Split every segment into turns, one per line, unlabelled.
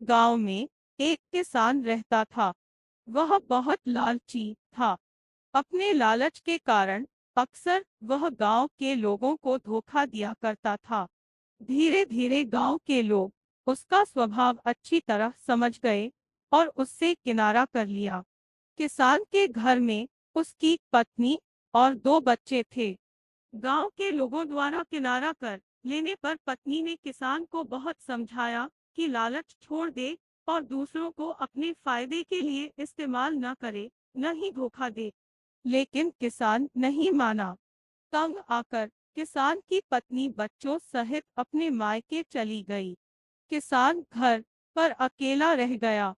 गांव में एक किसान रहता था। वह बहुत लालची था। अपने लालच के कारण अक्सर वह गांव के लोगों को धोखा दिया करता था। धीरे धीरे गांव के लोग उसका स्वभाव अच्छी तरह समझ गए और उससे किनारा कर लिया। किसान के घर में उसकी पत्नी और दो बच्चे थे। गांव के लोगों द्वारा किनारा कर लेने पर पत्नी ने किसान को बहुत समझाया कि लालच छोड़ दे और दूसरों को अपने फायदे के लिए इस्तेमाल न करे, न ही धोखा दे। लेकिन किसान नहीं माना। तंग आकर किसान की पत्नी बच्चों सहित अपने मायके चली गई। किसान घर पर अकेला रह गया।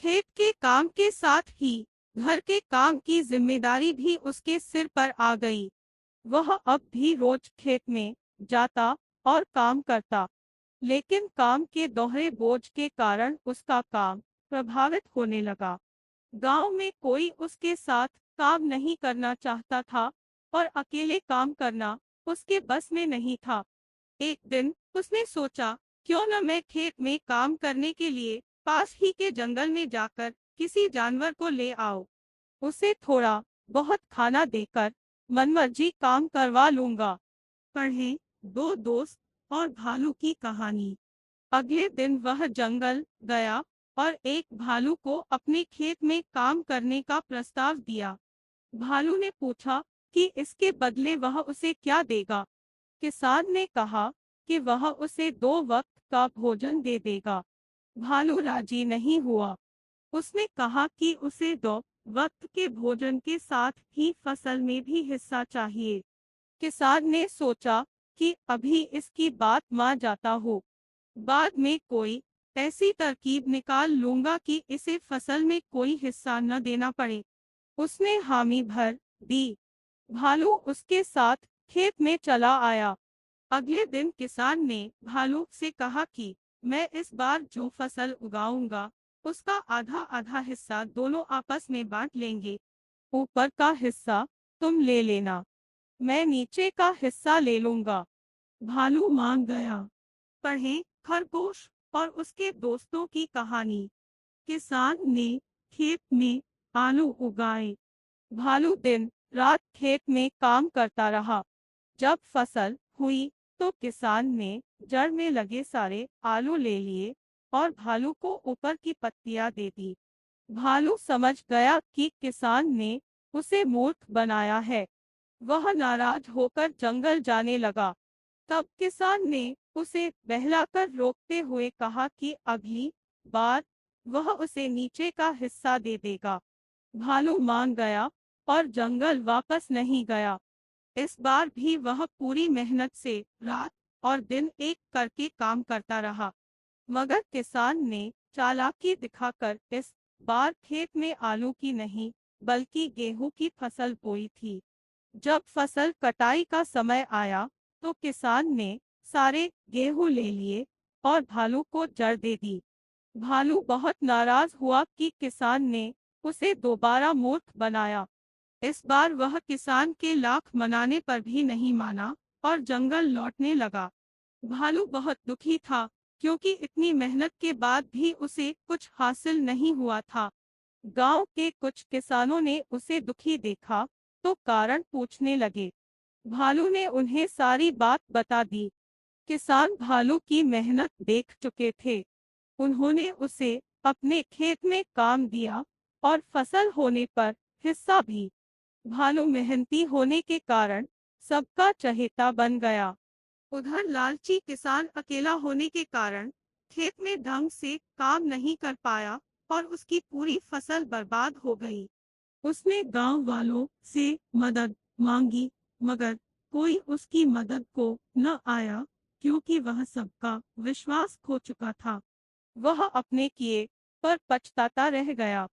खेत के काम के साथ ही घर के काम की जिम्मेदारी भी उसके सिर पर आ गई। वह अब भी रोज खेत में जाता और काम करता, लेकिन काम के दोहरे बोझ के कारण उसका काम प्रभावित होने लगा। गांव में कोई उसके साथ काम नहीं करना चाहता था और अकेले काम करना उसके बस में नहीं था। एक दिन उसने सोचा, क्यों न मैं खेत में काम करने के लिए पास ही के जंगल में जाकर किसी जानवर को ले आऊं। उसे थोड़ा बहुत खाना देकर मनमर्जी काम करवा लूंगा। पढ़ें दो दोस्त और भालू की कहानी। अगले दिन वह जंगल गया और एक भालू को अपने खेत में काम करने का प्रस्ताव दिया। भालू ने पूछा कि इसके बदले वह उसे क्या देगा। किसान ने कहा कि वह उसे 2 वक्त का भोजन दे देगा। भालू राजी नहीं हुआ। उसने कहा कि उसे 2 वक्त के भोजन के साथ ही फसल में भी हिस्सा चाहिए। किसान ने सोचा कि अभी इसकी बात मान जाता हो, बाद में कोई ऐसी तरकीब निकाल लूंगा कि इसे फसल में कोई हिस्सा न देना पड़े। उसने हामी भर दी। भालू उसके साथ खेत में चला आया। अगले दिन किसान ने भालू से कहा कि मैं इस बार जो फसल उगाऊंगा उसका आधा आधा हिस्सा दोनों आपस में बांट लेंगे। ऊपर का हिस्सा तुम ले लेना, मैं नीचे का हिस्सा ले लूंगा। भालू मान गया। पढ़ें खरगोश और उसके दोस्तों की कहानी। किसान ने खेत में आलू उगाए। भालू दिन रात खेत में काम करता रहा। जब फसल हुई तो किसान ने जड़ में लगे सारे आलू ले लिए और भालू को ऊपर की पत्तियां दे दी। भालू समझ गया कि किसान ने उसे मूर्ख बनाया है। वह नाराज होकर जंगल जाने लगा। तब किसान ने उसे बहलाकर रोकते हुए कहा कि अगली बार वह उसे नीचे का हिस्सा दे देगा। भालू मान गया और जंगल वापस नहीं गया। इस बार भी वह पूरी मेहनत से रात और दिन एक करके काम करता रहा। मगर किसान ने चालाकी दिखाकर इस बार खेत में आलू की नहीं बल्कि गेहूं की फसल बोई थी। जब फसल कटाई का समय आया तो किसान ने सारे गेहूं ले लिए और भालू को जड़ दे दी। भालू बहुत नाराज हुआ कि किसान ने उसे दोबारा मूर्ख बनाया। इस बार वह किसान के लाख मनाने पर भी नहीं माना और जंगल लौटने लगा। भालू बहुत दुखी था क्योंकि इतनी मेहनत के बाद भी उसे कुछ हासिल नहीं हुआ था। गांव के कुछ किसानों ने उसे दुखी देखा तो कारण पूछने लगे। भालू ने उन्हें सारी बात बता दी। किसान भालू की मेहनत देख चुके थे। उन्होंने उसे अपने खेत में काम दिया और फसल होने पर हिस्सा भी। भालू मेहनती होने के कारण सबका चहेता बन गया। उधर लालची किसान अकेला होने के कारण खेत में ढंग से काम नहीं कर पाया और उसकी पूरी फसल बर्बाद हो गई। उसने गांव वालों से मदद मांगी, मगर कोई उसकी मदद को न आया क्योंकि वह सबका विश्वास खो चुका था। वह अपने किए पर पछताता रह गया।